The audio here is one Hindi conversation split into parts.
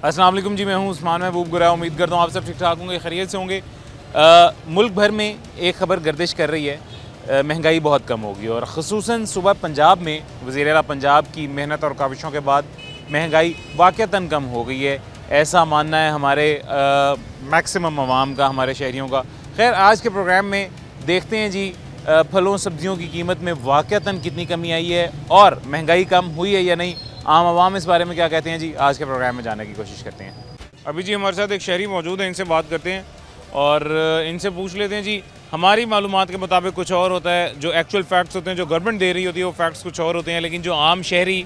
अस्सलाम वालेकुम जी, मैं हूं उस्मान महबूब गुरा। उम्मीद करता हूं आप सब ठीक ठाक होंगे, खैरियत से होंगे। मुल्क भर में एक ख़बर गर्दिश कर रही है, महंगाई बहुत कम होगी और ख़ुसूसन सुबह पंजाब में वज़ीर-ए-आला पंजाब की मेहनत और काविशों के बाद महंगाई वाक़तन कम हो गई है, ऐसा मानना है हमारे मैक्सिमम अवाम का, हमारे शहरियों का। खैर, आज के प्रोग्राम में देखते हैं जी फलों सब्ज़ियों की कीमत में वाक़तन कितनी कमी आई है और महंगाई कम हुई है या नहीं। आम आवाम इस बारे में क्या कहते हैं जी, आज के प्रोग्राम में जानने की कोशिश करते हैं। अभी जी हमारे साथ एक शहरी मौजूद है, इनसे बात करते हैं और इनसे पूछ लेते हैं जी, हमारी मालूमात के मुताबिक कुछ और होता है, जो एक्चुअल फैक्ट्स होते हैं, जो गवर्नमेंट दे रही होती है वो फैक्ट्स कुछ और होते हैं, लेकिन जो आम शहरी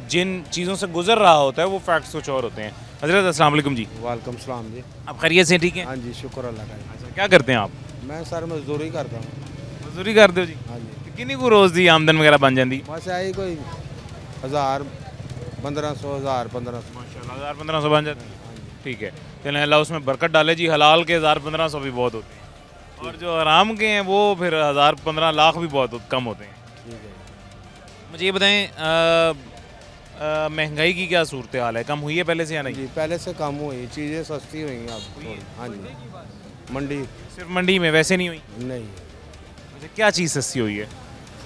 जिन चीज़ों से गुजर रहा होता है वो फैक्ट्स कुछ और होते हैं। हज़रत अस्सलाम वालेकुम जी। वालेकुम सलाम जी। आप खैरियत से ठीक हैं? हाँ जी, शुक्र अल्लाह का। अच्छा, क्या करते हैं आप? मैं सर मजदूरी करता हूँ। मजदूरी करते हो जी? हाँ जी। कितनी को रोज़ दी आमदन वगैरह बन जाती? बस आई कोई 1000 1500 1000 1500। माशाल्लाह 1000-1500 बन जाती है। ठीक है, चलें अल्लाह उसमें बरकत डाले जी। हलाल के 1000-1500 भी बहुत होते हैं और जो हराम के हैं वो फिर 1000-15 लाख भी बहुत कम होते हैं। ठीक है। मुझे ये बताएं, महंगाई की क्या सूरत हाल है? कम हुई है पहले से या नहीं? जी, पहले से कम हुई, चीज़ें सस्ती हुई हैं अब थोड़ी। हाँ जी। मंडी सिर्फ मंडी में, वैसे नहीं हुई? नहीं, अच्छा, क्या चीज़ सस्ती हुई है?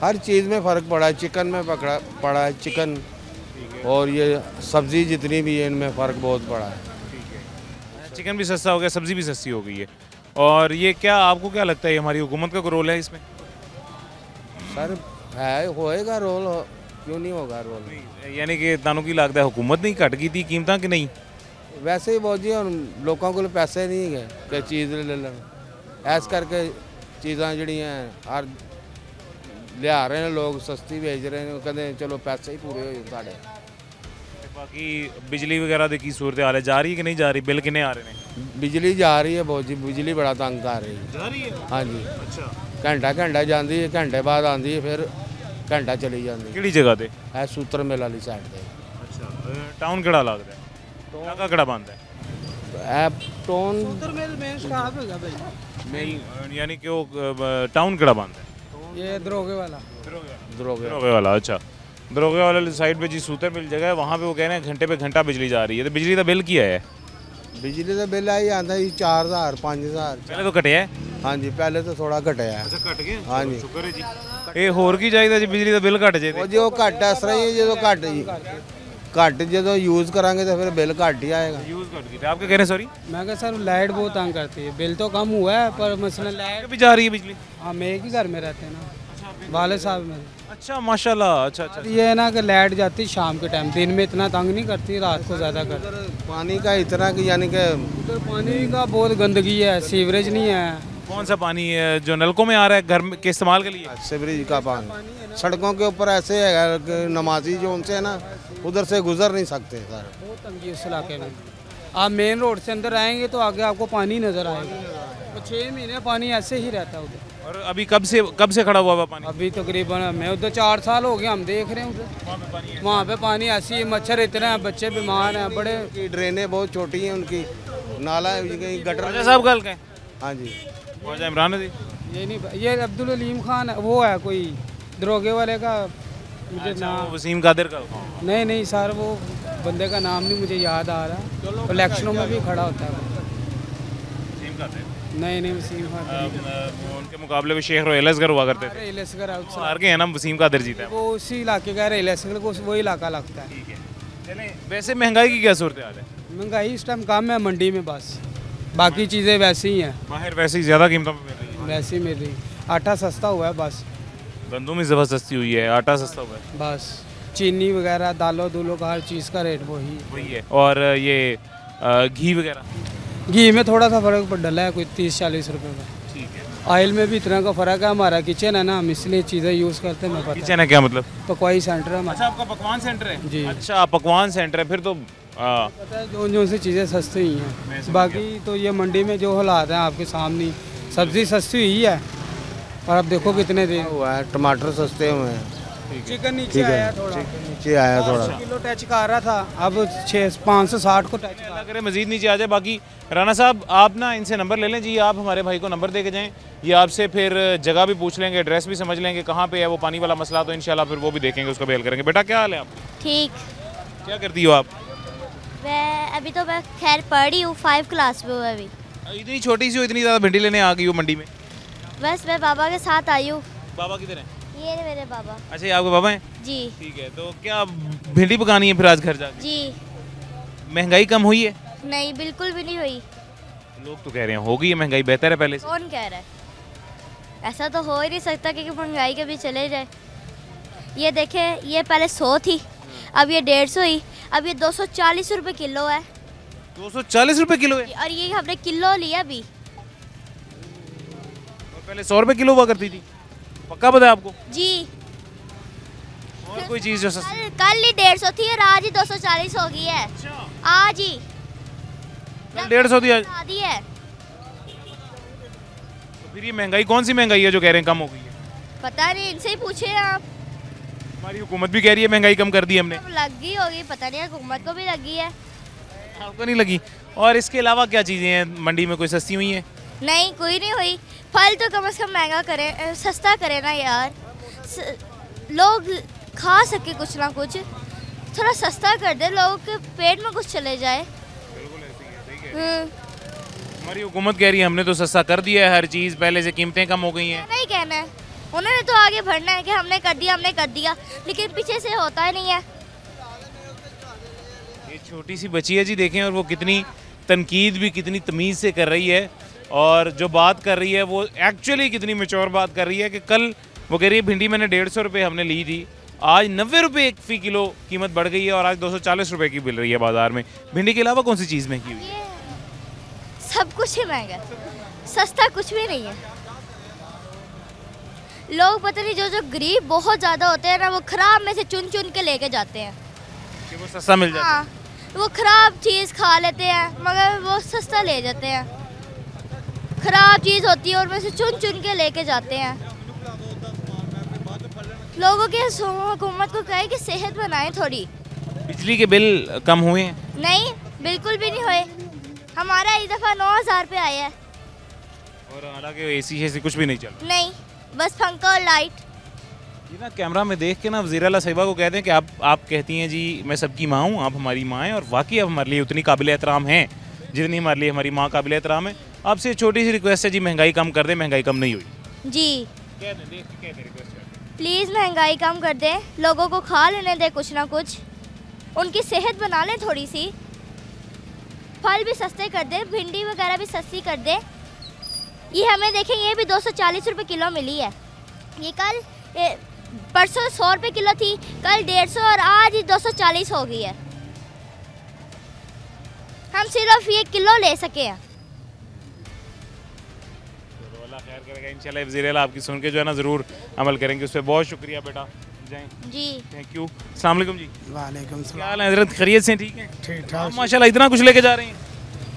हर चीज़ में फ़र्क पड़ा है। चिकन में पड़ा है, चिकन और ये सब्ज़ी जितनी भी है इनमें फ़र्क बहुत पड़ा है। चिकन भी सस्ता हो गया, सब्ज़ी भी सस्ती हो गई है। और ये क्या, आपको क्या लगता है, हमारी हुकूमत का कोई रोल है इसमें? सर है, होएगा रोल, क्यों नहीं होगा रोल। यानी कि तानों की लागत है, हुकूमत नहीं घट गई थी कीमत कि नहीं? वैसे ही बहुत जी, और लोगों को पैसे नहीं है कि चीज़ ले लें, ऐस करके चीज़ां जड़ियाँ हर लिया रहे हैं लोग, सस्ती बेच रहे हैं, कहते चलो पैसे ही पूरे हो साढ़े। बाकी बिजली वगैरह की सूरत हाल है, जा रही है कि नहीं जा रही? बिल कितने आ रहे हैं? बिजली जा रही है बहुत जी, बिजली बड़ा तंग कर रही है। जा रही है? हाँ जी। अच्छा, घंटा जाती है, घंटे बाद आती है, फिर घंटा चली जाती है। किहड़ी जगह पे? है सूत्र मेल वाली साइड पे। अच्छा, टाउन केड़ा लगता है? इलाका केड़ा बनता है? टोन नहीं, यानी कि वो टाउन केड़ा बनता है? ये दरोगे वाला। दरोगे वाला। अच्छा, दरोगे वाले साइड पे जी सूतर मिल जगह है, वहाँ पे वो कह रहे हैं घंटे पे घंटा बिजली जा रही है। तो बिजली का बिल क्या है? बिजली का बिल आई आता है 4000 5000। पहले तो घटिया है? हाँ जी, पहले तो थोड़ा घटिया है। अच्छा, घट गया? हाँ जी। शुक्र है जी। ये होर की चाहिए जी, बिजली का बिल घट जाए। वो जो घट इस तरह ही है, घट जो यूज़ करांगे तो फिर बिल घट ही आएगा। यूज़ घट गई। आप क्या कह रहे हैं? सॉरी, मैं कहा सर लाइट बहुत तंग करती है, बिल तो कम हुआ है पर मसला लाइट भी जा रही है बिजली? हाँ, मैं एक ही घर में रहते हैं ना, वाले साहब मेरे। अच्छा, माशाल्लाह। अच्छा अच्छा। ये है ना कि लाइट जाती है शाम के टाइम, दिन में इतना तंग नहीं करती, रात को ज़्यादा करती। पानी का इतना कि यानी कि उधर पानी का बहुत गंदगी है, सीवरेज नहीं है। कौन सा पानी है जो नलकों में आ रहा है घर के इस्तेमाल के लिए? सीवरेज का पानी सड़कों के ऊपर ऐसे है कि नमाजी जो उनसे है ना, उधर से गुजर नहीं सकते सर। बहुत तंगी है इस इलाके में। आप मेन रोड से अंदर आएंगे तो आगे आपको पानी नज़र आएगा, तो 6 महीने पानी ऐसे ही रहता है उधर। और अभी कब से खड़ा हुआ पानी? अभी तकरीबन मैं उधर 4 साल हो गए, हम देख रहे हैं उधर वहाँ पे पानी ऐसी है, मच्छर इतने हैं, बच्चे बीमार हैं बड़े। की ड्रेनें बहुत छोटी हैं उनकी, नाला गटर। राजा साहब कल का? हाँ जी। ख्वाजा इमरान है? ये नहीं, ये अब्दुल अलीम खान वो है कोई दरोगे वाले का, मुझे नाम वसीम कादिर का? नहीं सर, वो बंदे का नाम नहीं मुझे याद आ रहा, इलेक्शनों में भी खड़ा होता है वो। वसीम कादिर? नहीं वसीम खान, उनके मुकाबले में शेख रोयल असगर हुआ करते थे। रेल असगर हार गए हैं ना, वसीम कादिर जीता है। वो उसी इलाके का, रेल असगर को वही इलाका लगता है। ठीक है, चलें। वैसे महंगाई की क्या सूरत हाल है? महंगाई इस टाइम कम है मंडी में, बस बाकी चीज़ें वैसी ही हैं, बाहर वैसे ही ज़्यादा कीमतों में मिल रही है। वैसी मिल रही। आटा सस्ता हुआ है बस, गंदम ज़बरदस्त सस्ती हुई है, आटा सस्ता हुआ है बस। चीनी वगैरह, दालों दूलों का हर चीज़ का रेट वही है। और ये घी वगैरह? घी में थोड़ा सा फ़र्क डला है, कोई 30-40 रुपये का। ठीक है। ऑयल में भी इतना का फ़र्क है। हमारा किचन है ना, हम इसलिए चीज़ें यूज़ करते हैं, मैं पता किचन है क्या मतलब? पकवाई सेंटर है हमारा। अच्छा, आपका पकवान सेंटर है? जी। अच्छा, पकवान सेंटर है, फिर तो पता है जो सी चीज़ें सस्ती ही हैं। बाकी तो ये मंडी में जो हालात हैं आपके सामने, सब्ज़ी सस्ती हुई है और अब देखो कितने दिन हुआ है, टमाटर सस्ते हुए हैं, चिकन नीचे आया थोड़ा, नीचे आया थोड़ा। किलो टच कर रहा था, अब 560 को टच अल्लाह करे मज़ीद नीचे आ जाए। बाकी राना साहब, आप ना इनसे नंबर ले लें जी, आप हमारे भाई को नंबर दे के जाएँ, ये आपसे फिर जगह भी पूछ लेंगे, एड्रेस भी समझ लेंगे कहाँ पे है वो पानी वाला मसला, तो इंशाल्लाह फिर वो भी देखेंगे, उसका भी हल करेंगे। बेटा क्या हाल है आप? ठीक। क्या करती हो आप? मैं खैर पढ़ रही हूँ, 5 क्लास में हूँ अभी। इतनी छोटी सी हो, इतनी ज़्यादा भिंडी लेने आ गई हो मंडी में? बस मैं बाबा के साथ आई हूँ। बाबा किधर हैं? ये रहे मेरे बाबा। अच्छा, ये आपके बाबा हैं? जी ठीक है, तो क्या भिंडी पकानी है फिर आज घर जाके? जी। महंगाई कम हुई है? नहीं, बिल्कुल भी नहीं हुई। लोग तो कह रहे हैं हो गई है महंगाई, बेहतर है पहले से। कौन कह रहा है? ऐसा तो हो ही नहीं सकता कि महंगाई कभी चले जाए। ये देखें, ये पहले 100 थी, अब ये 150 हुई, अब ये 240 रुपये किलो है। 240 रुपये किलो है? और ये हमने किलो लिया अभी। और पहले 100 रुपये किलो हुआ करती थी? पक्का पता है आपको? जी। और कोई चीज़ जो सस्ती? कल ही 150 थी और आज ही 240 हो गई है। आज ही कल 150 थी, आज आधी है। तो फिर ये महंगाई कौन सी महंगाई है जो कह रहे हैं कम हो गई है? पता नहीं, इनसे ही पूछे आप। हमारी हुकूमत भी कह रही है महंगाई कम कर दी हमने। लग गई होगी, पता नहीं, हुकूमत को भी लगी है। आपको नहीं लगी? और इसके अलावा क्या चीज़ें हैं मंडी में कोई सस्ती हुई हैं? नहीं, कोई नहीं हुई। फल तो कम से कम महंगा करें, सस्ता करें ना यार, लोग खा सके कुछ ना कुछ। थोड़ा सस्ता कर दे, लोगों के पेट में कुछ चले जाए। हमारी हुकूमत कह रही है हमने तो सस्ता कर दिया है हर चीज़, पहले से कीमतें कम हो गई हैं। नहीं कहना है, उन्होंने तो आगे बढ़ना है कि हमने कर दिया, हमने कर दिया, लेकिन पीछे से होता ही नहीं है। ये छोटी सी बच्ची है जी, देखें, और वो कितनी तनकीद भी कितनी तमीज़ से कर रही है, और जो बात कर रही है वो एक्चुअली कितनी मैच्योर बात कर रही है कि कल वो कह रही है भिंडी मैंने 150 रुपये हमने ली थी, आज 90 रुपये फ़ी किलो कीमत बढ़ गई है और आज 240 रुपये की मिल रही है बाज़ार में। भिंडी के अलावा कौन सी चीज़ महंगी हुई है? सब कुछ ही महंगा, सस्ता कुछ भी नहीं है। लोग पता नहीं, जो गरीब बहुत ज़्यादा होते हैं ना, वो खराब में से चुन चुन के लेके जाते हैं कि वो सस्ता मिल जाता है। हाँ, वो खराब चीज़ खा लेते हैं मगर वो सस्ता ले जाते हैं। खराब चीज़ होती है और में से चुन चुन के लेके जाते हैं। लोगों के हुकूमत को कहे कि सेहत बनाए थोड़ी। बिजली के बिल कम हुए हैं? नहीं, बिल्कुल भी नहीं हुए। हमारा इस दफ़ा 9000 पे आया है। और हालांकि एसी से कुछ भी नहीं चल। नहीं, बस पंखा और लाइट। ये ना कैमरा में देख के ना वज़ीर आला साहिबा को कहते हैं कि आप कहती हैं जी मैं सबकी माँ हूँ, आप हमारी माँ हैं, और वाकई आप हमारे लिए उतनी काबिल एहतराम हैं जितनी हमारे लिए हमारी माँ काबिल एहतराम है। आपसे छोटी सी रिक्वेस्ट है जी, महंगाई कम कर दें। महंगाई कम नहीं हुई जी, कह दें रिक्वेस्ट प्लीज़ महंगाई कम कर दें, लोगों को खा लेने दें कुछ ना कुछ, उनकी सेहत बना लें थोड़ी सी। फल भी सस्ते कर दें, भिंडी वगैरह भी सस्ती कर दें। ये हमें देखें, ये भी 240 रुपये किलो मिली है। ये कल परसों 100 रुपये किलो थी, कल 150 और आज ही 240 हो गई है। हम सिर्फ ये किलो ले सके हैं। खैर करेगा इंशाल्लाह। वज़ीर आला आपकी सुन के जो है ना ज़रूर अमल करेंगे, उस पर बहुत शुक्रिया बेटा। जय जी, थैंक यू। अस्सलाम वालेकुम जी। वालेकुम क्या हाल है हज़रत, खैरियत से ठीक है? ठीक ठाक। माशाल्लाह इतना कुछ लेके जा रहे हैं।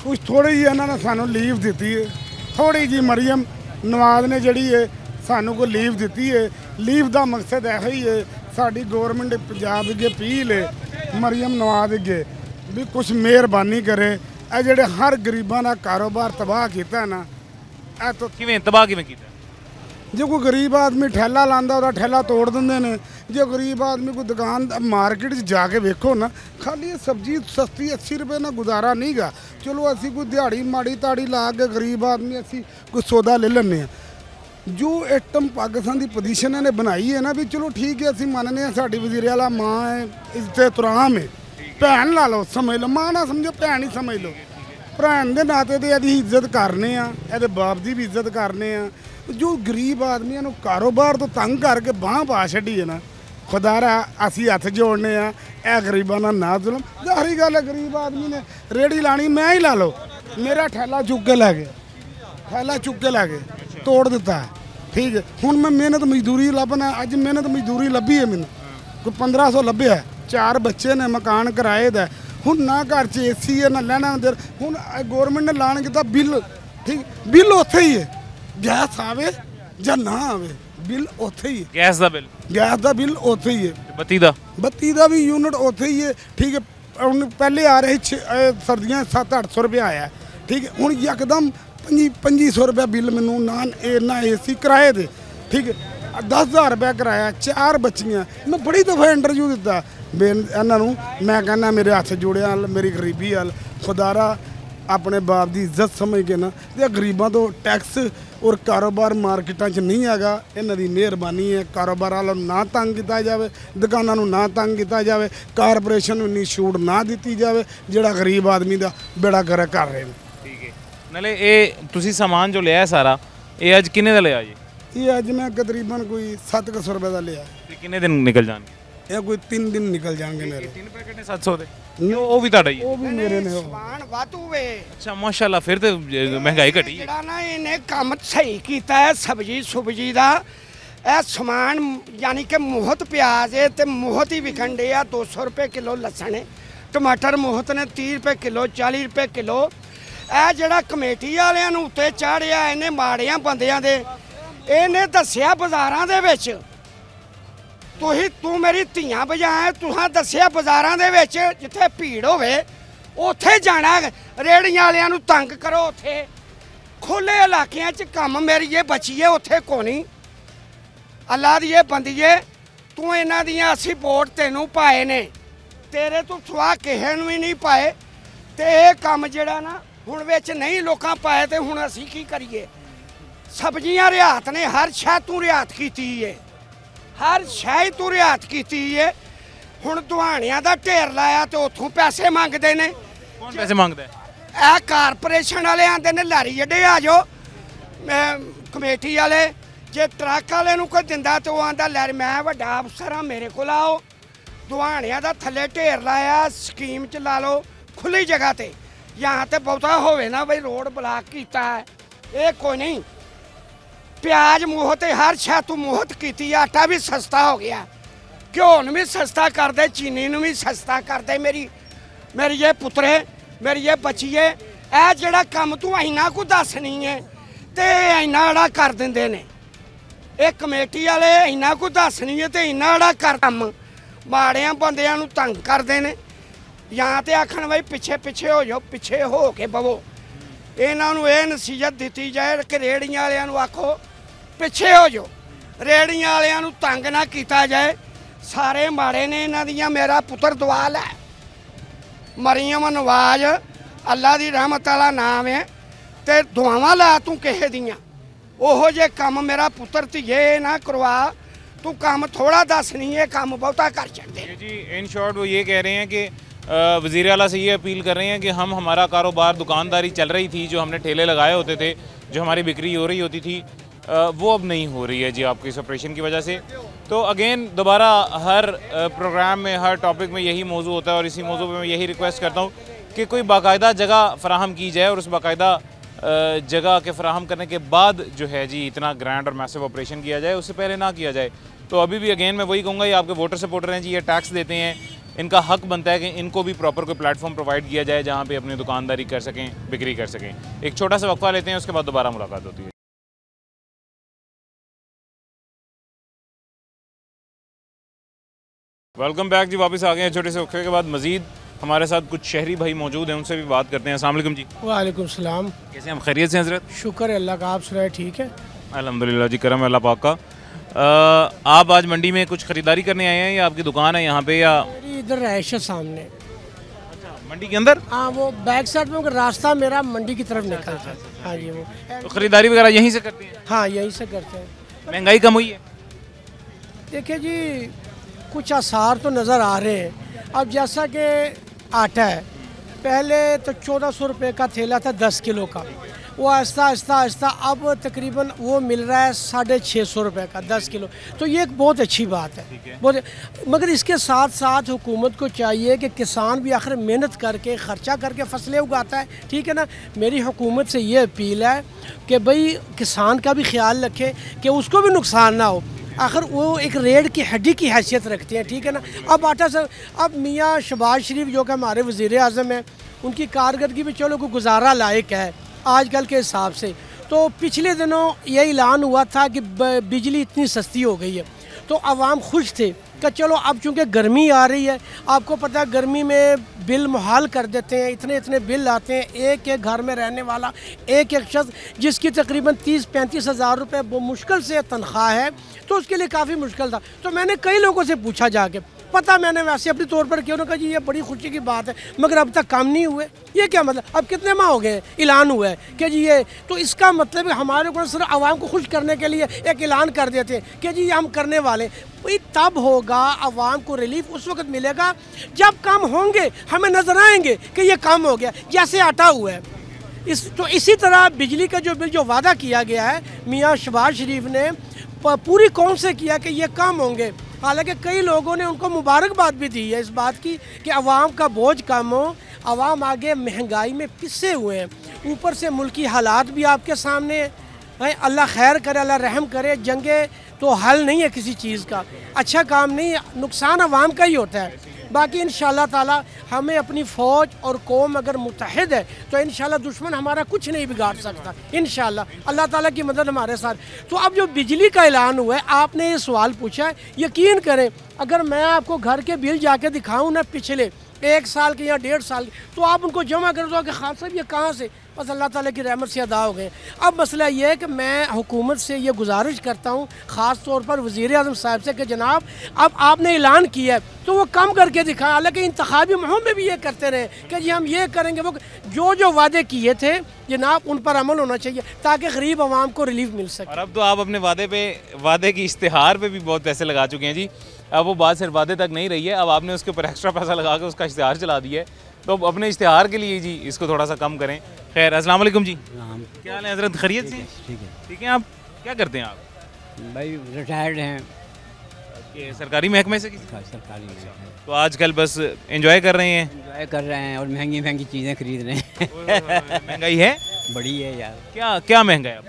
कुछ थोड़ी जी इन्होंने सानू लीव दी है, थोड़ी जी मरियम नवाज ने जी है सानू को लीव दी है। लीव का मकसद यही है, साड़ी गौरमेंट पंजाब अगे अपील है मरियम नवाज अगे भी कुछ मेहरबानी करे। ये जेडे हर गरीबों का कारोबार तबाह किया ना, ए तो किवें तबाह किवें कीता? जो कोई गरीब आदमी ठेला लांदा उसका ठेला तोड़ देंगे ने। जो गरीब आदमी कोई दुकान मार्केट जाके वेखो ना, खाली ये सब्जी सस्ती 80 रुपये ना गुजारा नहीं गा। चलो असी कोई दिहाड़ी माड़ी ताड़ी ला के गरीब आदमी असी कोई सौदा ले लें। जो आइटम पाकिस्तान की पोजीशन ने बनाई है ना भी चलो ठीक है, असी मानने हैं साड़ी वज़ीर आला माँ है, इज्जत एहतराम है, भैन ला लो समझ लो, माँ ना समझो भैन ही समझ लो। भैन के नाते तो यदि इज्जत करने ये बाप की भी इज्जत करने। जो गरीब आदमियों को कारोबार तो तंग करके बांह पा छड़ी है ना, खुदारा असी हथ जोड़ने ए गरीबों का ना जुलम। जाहिर गल है गरीब आदमी ने रेड़ी लानी, मैं ही ला लो, मेरा ठेला चुक के लै गए, ठेला चुक के लै गए, तोड़ दिता है। ठीक है, हुण मैं मेहनत मजदूरी लभना, अज मेहनत मजदूरी लभी है, मैंने कोई 1500 लभ्या, 4 बच्चे ने, मकान किराए का, हुण ना घर च AC है ना लैना देर। हुण गौरमेंट ने लान किया बिल, ठीक बिल उत्थे ही है, गैस आवे या ना आवे बिल उत्थे ही है। गैस का बिल, गैस का बिल उत्थे ही है, बत्ती का भी यूनिट उत्थे ही है। ठीक है, हुण पहले आ रहे सर्दियाँ 700-800 रुपये आया, ठीक है, हुण यकदम 2500 रुपया बिल मैनू ना AC किराए दे। ठीक है, 10,000 रुपया कराया, 4 बच्चियां। मैं बड़ी दफ़ा इंटरव्यू दिता इन्हों, मैं कहना मेरे हथ जोड़िया मेरी गरीबी हल खुदारा अपने बाप की इज्जत समझ के ना ते गरीबों तो टैक्स और कारोबार मार्केटा च नहीं हैगा। इन्हों की मेहरबानी है, कारोबार वालों ना तंग किया जाए, दुकानों ना तंग किया जाए, कारपोरेशन नूं इन्नी छूट ना दी जाए जिहड़ा गरीब आदमी का बेड़ा गर्क कर रहे हैं। ठीक है, नाले ये तुसी सामान जो लिया सारा ये अज किन्ने दा लिया जी? ये अज मैं तकरीबन कोई 700 रुपये का लिया। किन्ने दिन निकल जाएंगे? ये कोई 3 दिन निकल जाएंगे मेरे। 3 पैकेट ने 700 दे ਉਹ ਵੀ ਤੁਹਾਡਾ ਹੀ ਉਹ ਵੀ ਮੇਰੇ ਨੇ। ਸਮਾਨ ਵਾਧੂ ਵੇ। ਅੱਛਾ ਮਾਸ਼ਾਅੱਲਾ, ਫਿਰ ਤੇ ਮਹਿੰਗਾਈ ਘਟੀ ਹੈ। ਜਿਹੜਾ ਨਾ ਇਹਨੇ ਕੰਮ ਸਹੀ ਕੀਤਾ ਹੈ ਸਬਜੀ ਸੁਬਜੀ ਦਾ। ਇਹ ਸਮਾਨ ਯਾਨੀ ਕਿ ਮੁਹਤ ਪਿਆਜ਼ ਹੈ ਤੇ ਮੁਹਤ ਹੀ ਵਿਕਣ ਡੇ ਆ। 200 ਰੁਪਏ ਕਿਲੋ ਲਸਣ ਹੈ, ਟਮਾਟਰ ਮੁਹਤ ਨੇ 30 ਰੁਪਏ ਕਿਲੋ, 40 ਰੁਪਏ ਕਿਲੋ। ਇਹ ਜਿਹੜਾ ਕਮੇਟੀ ਵਾਲਿਆਂ ਨੂੰ ਉੱਤੇ ਚਾੜਿਆ ਇਹਨੇ ਮਾੜਿਆਂ ਬੰਦਿਆਂ ਦੇ, ਇਹਨੇ ਦੱਸਿਆ ਬਾਜ਼ਾਰਾਂ ਦੇ ਵਿੱਚ ਤੂੰ ਮੇਰੀ ਧੀਆਂ ਵਜਾਏ, ਤੁਹਾਂ ਦੱਸਿਆ ਬਾਜ਼ਾਰਾਂ ਦੇ ਵਿੱਚ ਜਿੱਥੇ ਭੀੜ ਹੋਵੇ ਉੱਥੇ ਜਾਣਾ, ਰੇੜੀਆਂ ਵਾਲਿਆਂ ਨੂੰ ਤੰਗ ਕਰੋ। ਉੱਥੇ ਖੁੱਲੇ ਇਲਾਕਿਆਂ 'ਚ ਕੰਮ ਮੇਰੀ ਇਹ ਬਚੀਏ, ਉੱਥੇ ਕੋਣੀ ਅੱਲਾ ਦੀ ਇਹ ਬੰਦੀਏ। ਤੂੰ ਇਹਨਾਂ ਦੀਆਂ ਅਸੀਂ ਵੋਟ ਤੈਨੂੰ ਪਾਏ ਨੇ, ਤੇਰੇ ਤੋਂ ਸਵਾ ਕਿਸੇ ਨੂੰ ਵੀ ਨਹੀਂ ਪਾਏ। ਤੇ ਇਹ ਕੰਮ ਜਿਹੜਾ ਨਾ ਹੁਣ ਵਿੱਚ ਨਹੀਂ ਲੋਕਾਂ ਪਾਏ ਤੇ ਹੁਣ ਅਸੀਂ ਕੀ ਕਰੀਏ? ਸਬਜ਼ੀਆਂ ਰਿਆਤ ਨੇ, ਹਰ ਸ਼ੈ ਤੂੰ ਰਿਆਤ ਕੀਤੀ ਏ, ਹਰ ਸ਼ੈ ਤੂੰ ਰਿਆਤ ਕੀਤੀ ਏ। ਹੁਣ ਦੁਹਾਣਿਆਂ ਦਾ ਢੇਰ ਲਾਇਆ ਤੇ ਉੱਥੋਂ ਪੈਸੇ ਮੰਗਦੇ ਨੇ। ਕੌਣ ਪੈਸੇ ਮੰਗਦਾ? ਇਹ ਕਾਰਪੋਰੇਸ਼ਨ ਵਾਲੇ ਆਂਦੇ ਨੇ ਲਾਰੀ ਅੱਡੇ ਆ ਜਾਓ, ਕਮੇਟੀ ਵਾਲੇ ਜੇ ਟਰੱਕ ਵਾਲੇ ਨੂੰ ਕੋਈ ਦਿੰਦਾ ਤੇ ਉਹ ਆਂਦਾ ਲੈ ਮੈਂ ਵੱਡਾ ਅਫਸਰ ਹਾਂ ਮੇਰੇ ਕੋਲ ਆਓ। ਦੁਹਾਣਿਆਂ ਦਾ ਥੱਲੇ ਢੇਰ ਲਾਇਆ, ਸਕੀਮ ਚ ਲਾ ਲਓ ਖੁੱਲੀ ਜਗ੍ਹਾ ਤੇ, ਜਾਂ ਤੇ ਬਹੁਤਾ ਹੋਵੇ ਨਾ ਬਈ ਰੋਡ ਬਲਾਕ ਕੀਤਾ ਹੈ, ਇਹ ਕੋਈ ਨਹੀਂ। ਪਿਆਜ਼ ਮੋਹਤ ਹਰ ਸ਼ੈ ਤੂੰ ਮੋਹਤ ਕੀਤੀ, ਆਟਾ ਵੀ ਸਸਤਾ ਹੋ ਗਿਆ, ਘਿਓ ਨੂੰ ਵੀ ਸਸਤਾ ਕਰਦੇ, ਚੀਨੀ ਨੂੰ ਵੀ ਸਸਤਾ ਕਰਦੇ। ਮੇਰੀ ਇਹ ਪੁੱਤਰੇ, ਮੇਰੀ ਇਹ ਬੱਚੀਏ, ਇਹ ਜਿਹੜਾ ਕੰਮ ਤੂੰ ਇੰਨਾ ਕੁ ਦੱਸਣੀ ਹੈ ਤੇ ਇੰਨਾ ਅੜਾ ਕਰ ਦਿੰਦੇ ਨੇ। ਇਹ ਕਮੇਟੀ ਵਾਲੇ ਇੰਨਾ ਕੁ ਦੱਸਣੀ ਹੈ ਤੇ ਇੰਨਾ ਅੜਾ ਕਰ ਕੰਮ ਮਾੜਿਆਂ ਬੰਦਿਆਂ ਨੂੰ ਤੰਗ ਕਰਦੇ ਨੇ। ਜਾਂ ਤੇ ਆਖਣ ਬਈ ਪਿੱਛੇ ਪਿੱਛੇ ਹੋ ਜਾਓ, ਪਿੱਛੇ ਹੋ ਕੇ ਬਵੋ। ਇਹਨਾਂ ਨੂੰ ਇਹ ਨਸੀਹਤ ਦਿੱਤੀ ਜਾਏ ਕਿ ਰੇੜੀਆਂ ਵਾਲਿਆਂ ਨੂੰ ਆਖੋ ਪਿੱਛੇ ਹੋ ਜਾਓ, ਰੇੜੀਆਂ ਵਾਲਿਆਂ ਨੂੰ ਤੰਗ ਨਾ ਕੀਤਾ ਜਾਏ। ਸਾਰੇ ਮਾੜੇ ਨੇ ਇਹਨਾਂ ਦੀਆਂ। ਮੇਰਾ ਪੁੱਤਰ ਦੁਆ ਲੈ, ਮਰੀਮ ਨਵਾਜ਼ ਅੱਲਾ ਦੀ ਰਹਿਮਤ ਵਾਲਾ ਨਾਮ ਹੈ ਤੇ ਦੁਆਵਾਂ ਲੈ ਤੂੰ ਕਿਸੇ ਦੀਆਂ। ਉਹੋ ਜੇ ਕੰਮ ਮੇਰਾ ਪੁੱਤਰ ਧੀਏ ਨਾ ਕਰਵਾ, ਤੂੰ ਕੰਮ ਥੋੜਾ ਦੱਸ नहीं है, काम बहुता कर छड़ते जी। इन शॉर्ट वो ये कह रहे हैं कि वज़ीर आला से ये अपील कर रहे हैं कि हम हमारा कारोबार दुकानदारी चल रही थी, जो हमने ठेले लगाए होते थे, जो हमारी बिक्री हो रही होती थी, वो अब नहीं हो रही है जी आपकी इस ऑपरेशन की वजह से। तो अगेन दोबारा हर प्रोग्राम में, हर टॉपिक में यही मौजू होता है और इसी मौजू पर मैं यही रिक्वेस्ट करता हूँ कि कोई बाकायदा जगह फ़राहम की जाए और उस बाकायदा जगह के फ़राहम करने के बाद जो है जी इतना ग्रैंड और मैसिव ऑपरेशन किया जाए, उससे पहले ना किया जाए। तो अभी भी अगेन मैं वही कहूँगा, ये आपके वोटर सपोर्टर हैं जी, ये टैक्स देते हैं, इनका हक बनता है कि इनको भी प्रॉपर कोई प्लेटफॉर्म प्रोवाइड किया जाए जहाँ पे अपनी दुकानदारी कर सकें, बिक्री कर सकें। एक छोटा सा वक्फा लेते हैं, उसके बाद दोबारा मुलाकात होती है। वेलकम बैक जी, वापस आ गए हैं छोटे से वक्फे के बाद। मजीद हमारे साथ कुछ शहरी भाई मौजूद हैं, उनसे भी बात करते हैं। अस्सलाम वालेकुम जी। वालेकुम सलाम। कैसे हम? खैरियत से हज़रत? शुक्र है अल्लाह का, आप सुनाए ठीक है? अल्हम्दुलिल्लाह जी, करम है अल्लाह पाक का। आप आज मंडी में कुछ ख़रीदारी करने आए हैं या आपकी दुकान है यहाँ पे, या मेरी इधर रहायश है सामने? अच्छा, मंडी के अंदर? हाँ, वो बैक साइड में रास्ता मेरा मंडी की तरफ निकलता है। हाँ जी, वो तो ख़रीदारी वगैरह यहीं से करते हैं? हाँ यहीं से करते हैं। महंगाई कम हुई है? देखिए जी, कुछ आसार तो नज़र आ रहे हैं। अब जैसा कि आटा है, पहले तो 1400 रुपये का थैला था 10 किलो का, वो आहिस्ता आहिस्ता आहिस्ता अब तकरीबन वो मिल रहा है 650 रुपये का 10 किलो। तो ये एक बहुत अच्छी बात है, बहुत। मगर इसके साथ साथ हुकूमत को चाहिए कि किसान भी आखिर मेहनत करके ख़र्चा करके फसलें उगाता है, ठीक है ना। मेरी हुकूमत से ये अपील है कि भाई किसान का भी ख्याल रखे कि उसको भी नुकसान ना हो। आखिर वो एक रेड की हड्डी की हैसियत रखते हैं, ठीक है ना। अब आटा से अब मियाँ शहबाज शरीफ जो कि हमारे वज़ीर आज़म हैं, उनकी कारकर्दगी भी चलो कोई गुजारा लायक है आजकल के हिसाब से। तो पिछले दिनों ये ऐलान हुआ था कि बिजली इतनी सस्ती हो गई है, तो आवाम खुश थे कि चलो अब चूँकि गर्मी आ रही है, आपको पता है गर्मी में बिल मुहाल कर देते हैं, इतने इतने बिल आते हैं। एक एक घर में रहने वाला एक एक शख्स जिसकी तकरीबन 30-35 हज़ार रुपये वो मुश्किल से तनख्वाह है, तो उसके लिए काफ़ी मुश्किल था। तो मैंने कई लोगों से पूछा जाके, पता मैंने वैसे अपने तौर पर किया, उन्होंने कहा जी ये बड़ी खुशी की बात है, मगर अब तक काम नहीं हुए। ये क्या मतलब, अब कितने माह हो गए ऐलान हुआ है कि जी ये, तो इसका मतलब है हमारे को सिर्फ आवाम को खुश करने के लिए एक ऐलान कर देते हैं कि जी ये हम करने वाले। भाई तब होगा आवाम को रिलीफ उस वक्त मिलेगा जब काम होंगे, हमें नजर आएंगे कि ये काम हो गया, जैसे आटा हुआ है। तो इसी तरह बिजली का जो बिल जो वादा किया गया है मियाँ शहबाज शरीफ ने पूरी कौम से किया कि ये काम होंगे। हालांकि कई लोगों ने उनको मुबारकबाद भी दी है इस बात की कि अवाम का बोझ कम हो, अवाम आगे महंगाई में पिसे हुए हैं, ऊपर से मुल्की हालात भी आपके सामने हैं। अल्लाह खैर करे, अल्लाह रहम करे। जंगे तो हल नहीं है किसी चीज़ का, अच्छा काम नहीं, नुकसान अवाम का ही होता है। बाकी इंशाअल्लाह ताला हमें अपनी फ़ौज और कौम अगर मुत्तहिद है तो इंशाअल्लाह दुश्मन हमारा कुछ नहीं बिगाड़ सकता। इंशाअल्लाह अल्लाह ताला की मदद हमारे साथ। तो अब जो बिजली का ऐलान हुआ है, आपने ये सवाल पूछा है, यकीन करें अगर मैं आपको घर के बिल जाके दिखाऊँ ना पिछले 1 साल के या 1.5 साल के, तो आप उनको जमा कर दो कि खान साहब ये कहाँ से, बस अल्लाह ताला की रहमत से अदा हो गए। अब मसला ये है कि मैं हुकूमत से ये गुजारिश करता हूँ, ख़ास तौर पर वज़ीर आज़म साहब से कि जनाब अब आपने ऐलान किया है तो वो कम करके दिखाएं। हालांकि इंतखाबी मुहिम में भी ये करते रहे कि जी हम ये करेंगे, वो जो वादे किए थे जनाब उन पर अमल होना चाहिए ताकि गरीब आवाम को रिलीफ मिल सके। और अब तो आप अपने वादे की इश्तिहार पे भी बहुत पैसे लगा चुके हैं जी। अब वो बात सिर्फ वादे तक नहीं रही है, अब आपने उसके ऊपर एक्स्ट्रा पैसा लगा के उसका इश्तिहार चला दिया है, तो अपने इश्तिहार के लिए जी इसको थोड़ा सा कम करें। खैर, अस्सलाम वालेकुम जी, क्या हाल है हज़रत, खैरियत से? ठीक है। आप क्या करते हैं? आप भाई रिटायर्ड हैं। ये सरकारी महकमे से? सरकारी में। तो आजकल बस एंजॉय कर रहे हैं? एंजॉय कर रहे हैं और महंगी महंगी चीज़ें खरीद रहे हैं। महंगाई है बड़ी है यार। क्या क्या महंगा है?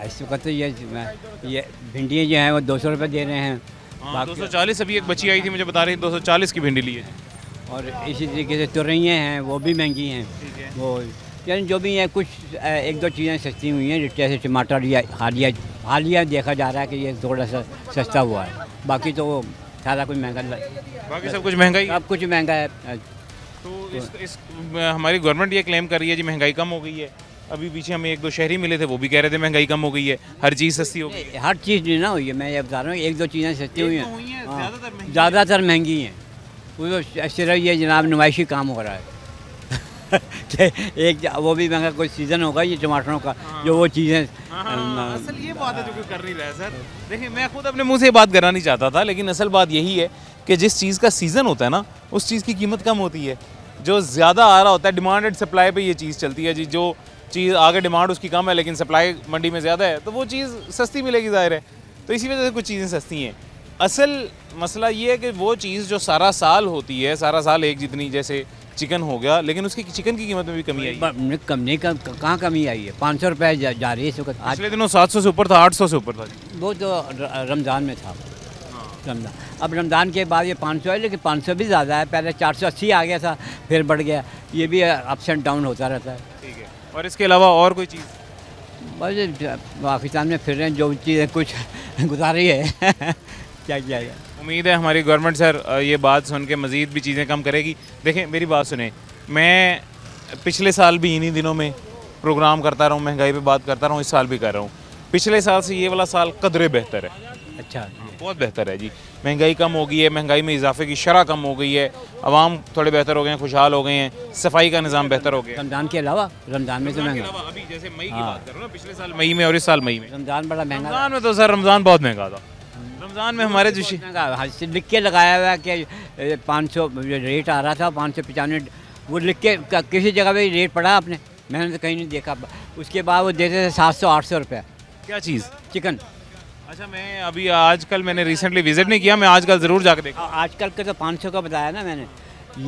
इस वक्त तो ये भिंडियाँ जो हैं वो 200 रुपये दे रहे हैं। 240। अभी एक बच्ची आई थी मुझे बता रही 240 की भिंडी ली है। और इसी तरीके से तुरैयाँ हैं वो भी महंगी हैं। वो यानी जो भी है कुछ 1-2 चीज़ें सस्ती हुई हैं, जैसे टमाटर या हालिया देखा जा रहा है कि ये थोड़ा सा सस्ता हुआ है, बाकी तो वो सारा कुछ महंगा, बाकी सब कुछ महंगा ही, सब कुछ महंगा है। तो हमारी गवर्नमेंट ये क्लेम कर रही है जी महंगाई कम हो गई है। अभी पीछे हमें 1-2 शहरी मिले थे, वो भी कह रहे थे महंगाई कम हो गई है, हर चीज़ सस्ती हो गई है। हर चीज़ नहीं ना हुई है, मैं ये बता रहा हूँ 1-2 चीज़ें सस्ती हुई हैं, ज़्यादातर महंगी हैं। वो सिर्फ ये जनाब नुमाइशी काम हो रहा है कि एक वो भी महंगा कोई सीज़न होगा ये टमाटरों का, जो वो चीज़ें असल ये बात है जो कि कर नहीं रहा है सर। देखिए मैं खुद अपने मुंह से ये बात करना नहीं चाहता था, लेकिन असल बात यही है कि जिस चीज़ का सीज़न होता है ना उस चीज़ की कीमत कम होती है। जो ज़्यादा आ रहा होता है, डिमांड एंड सप्लाई पे ये चीज़ चलती है जी। जो चीज़ आगे डिमांड उसकी कम है लेकिन सप्लाई मंडी में ज़्यादा है तो वो चीज़ सस्ती मिलेगी, ज़ाहिर है। तो इसी वजह से कुछ चीज़ें सस्ती हैं। असल मसला ये है कि वो चीज़ जो सारा साल होती है, सारा साल एक जितनी, जैसे चिकन हो गया, लेकिन उसकी चिकन की कीमत में भी कमी आई है। कहाँ कमी आई है? 500 रुपये जा रही है इस वक्त। पिछले दिनों 700 से ऊपर था, 800 से ऊपर था। वो तो रमज़ान में था। रमज़ान, अब रमज़ान के बाद ये 500 है, लेकिन 500 भी ज़्यादा है। पहले 480 आ गया था, फिर बढ़ गया। ये भी अप्स एंड डाउन होता रहता है। ठीक है। और इसके अलावा और कोई चीज़? बस पाकिस्तान में फिर रहे हैं, जो चीज़ें कुछ गुजारी है क्या किया जाए। उम्मीद है हमारी गवर्नमेंट सर ये बात सुन के मज़ीद भी चीज़ें कम करेगी। देखें मेरी बात सुने, मैं पिछले साल भी इन्हीं दिनों में प्रोग्राम करता रहा हूँ, महंगाई पे बात करता रहा हूँ, इस साल भी कर रहा हूँ। पिछले साल से ये वाला साल कदरे बेहतर है। अच्छा, बहुत बेहतर है जी। महंगाई कम हो गई है, महंगाई में इजाफे की शरह कम हो गई है, आवाम थोड़े बेहतर हो गए हैं, खुशहाल हो गए हैं, सफाई का निज़ाम बेहतर हो गया। रमज़ान के अलावा, रमज़ान में तो महंगा, अभी जैसे मई की बात कर रहा हूँ ना, पिछले साल मई में और इस साल मई में रमज़ान बड़ा महंगा। रमज़ान में तो सर रमज़ान बहुत महंगा था। रमज़ान में हमारे जो लिख के लगाया हुआ कि 500 रेट आ रहा था, 595 वो लिख के किसी जगह पे रेट पड़ा आपने? मैंने तो कहीं नहीं देखा। उसके बाद वो देते थे 700-800 रुपये। क्या चीज़? चिकन। अच्छा, मैं अभी आजकल मैंने रिसेंटली विजिट नहीं किया, मैं आजकल ज़रूर जाकर देखा। आजकल के तो 500 का बताया ना मैंने।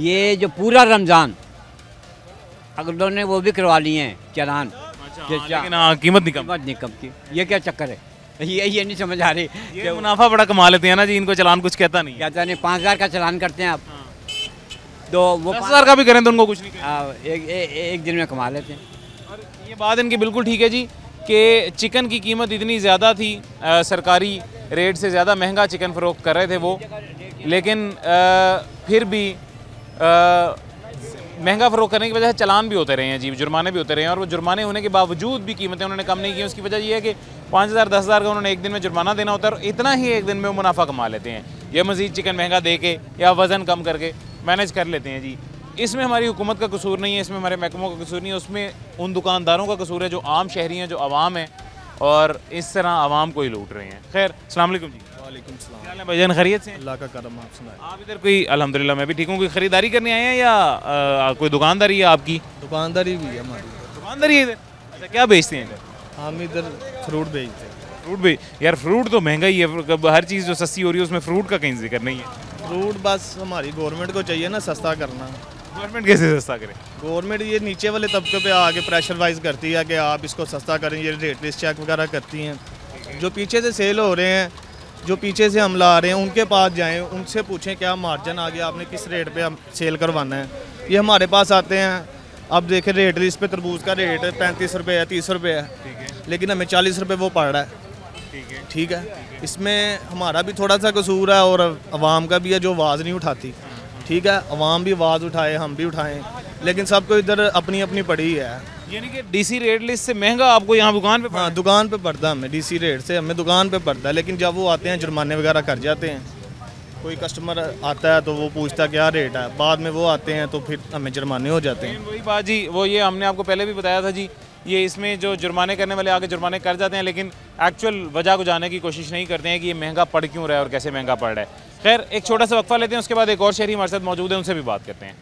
ये जो पूरा रमज़ान अगलों ने वो भी करवा लिए हैं चालान। लेकिन हाँ, कीमत नहीं कम की। ये क्या चक्कर है? ये नहीं समझ आ रही। ये मुनाफा बड़ा कमा लेते हैं ना जी, इनको चालान कुछ कहता नहीं। कहता नहीं, 5000 का चालान करते हैं आप, तो वो 10,000 का भी करें तो उनको कुछ नहीं कहता। एक दिन में कमा लेते हैं। और ये बात इनकी बिल्कुल ठीक है जी कि चिकन की कीमत इतनी ज़्यादा थी, सरकारी रेट से ज़्यादा महंगा चिकन फ़रोख्त कर रहे थे वो, लेकिन फिर भी महंगा फ़रोख्त करने की वजह से चलान भी होते रहे हैं जी, जुर्माने भी होते रहे हैं, और वो जुर्माने होने के बावजूद भी कीमतें उन्होंने कम नहीं की। उसकी वजह ये है कि 5,000 10,000 का उन्होंने एक दिन में जुर्माना देना होता है, और इतना ही एक दिन में वो मुनाफा कमा लेते हैं। या मज़ीद चिकन महंगा दे के या वज़न कम करके मैनेज कर लेते हैं जी। इसमें हमारी हुकूमत का कसूर नहीं है, इसमें हमारे महकमों का कसूर नहीं है, उसमें उन दुकानदारों का कसूर है जो आम शहरी हैं, जो आवाम है, और इस तरह आवाम को ही लूट रहे हैं। खैर, अस्सलाम वालेकुम जी। वालेकुम सलाम। क्या हाल है भाईजान, खैरियत से हैं? अल्लाह का करम, आप सुनाए। आप इधर कोई, अल्हम्दुलिल्लाह मैं भी ठीक हूँ, कोई ख़रीदारी करने आए हैं या कोई दुकानदारी है आपकी? दुकानदारी भी है हमारी। दुकानदारी है इधर? अच्छा, क्या बेचते हैं इधर? हम इधर फ्रूट बेचते हैं। फ्रूट भी यार, फ्रूट तो महंगा ही है, हर चीज़ जो सस्ती हो रही है उसमें फ्रूट का कहीं जिक्र नहीं है। फ्रूट बस हमारी गवर्नमेंट को चाहिए ना सस्ता करना। गवर्नमेंट कैसे सस्ता करे? गवर्नमेंट ये नीचे वाले तबके पे आके प्रेशर वाइज करती है कि आप इसको सस्ता करें, ये रेट लिस्ट चेक वगैरह करती हैं। जो पीछे से सेल हो रहे हैं, जो पीछे से हम ला रहे हैं, उनके पास जाएं, उनसे पूछें क्या मार्जिन आ गया, आपने किस रेट पे हम सेल करवाना है। ये हमारे पास आते हैं, अब देखें रेट लिस्ट पे तरबूज का रेट 35 रुपये है, 30 रुपये है, लेकिन हमें 40 रुपये वो पड़ रहा है। ठीक है, इसमें हमारा भी थोड़ा सा कसूर है और अवाम का भी है जो आवाज़ नहीं उठाती। ठीक है, अवाम भी आवाज़ उठाए, हम भी उठाएं, लेकिन सबको इधर अपनी अपनी पड़ी है। यानी कि डीसी रेट लिस्ट से महंगा आपको यहाँ दुकान पे? हाँ, दुकान पे पड़ता है हमें, डीसी रेट से हमें दुकान पे पड़ता है, लेकिन जब वो आते हैं जुर्माने वगैरह कर जाते हैं। कोई कस्टमर आता है तो वो पूछता क्या रेट है, बाद में वो आते हैं तो फिर हमें जुर्माने हो जाते हैं। वही बात जी, वो ये हमने आपको पहले भी बताया था जी, ये इसमें जो जुर्माने करने वाले आगे जुर्माने कर जाते हैं, लेकिन एक्चुअल वजह को जानने की कोशिश नहीं करते हैं कि ये महंगा पड़ क्यों रहा है और कैसे महंगा पड़ रहा है। खैर, एक छोटा सा वक्फा लेते हैं, उसके बाद एक और शहरी हमारे साथ मौजूद है, उनसे भी बात करते हैं।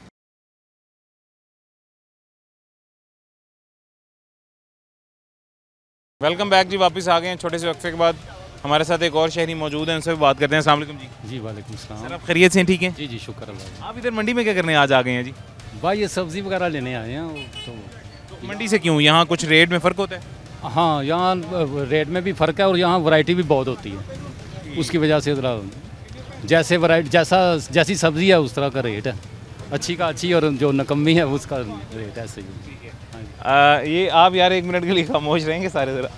वेलकम बैक जी, वापस आ गए हैं छोटे से वक्फे के बाद। हमारे साथ एक और शहरी मौजूद है, उनसे भी बात करते हैं। अस्सलाम वालेकुम जी। जी वालेकुम सलाम। सर, आप खैरियत से हैं? ठीक है जी जी, शुक्र अल्लाह। आप इधर मंडी में क्या करने आज आ गए हैं जी? भाई ये सब्ज़ी वगैरह लेने आए हैं तो मंडी से क्यों? यहाँ कुछ रेट में फ़र्क होता है? हाँ, यहाँ रेट में भी फ़र्क है और यहाँ वैरायटी भी बहुत होती है, उसकी वजह से ज़रा जैसे वैरायटी जैसी सब्ज़ी है उस तरह का रेट है। अच्छी का अच्छी और जो नकम्मी है उसका रेट ऐसे ही। ये आप यार एक मिनट के लिए खामोश रहेंगे सारे ज़रा।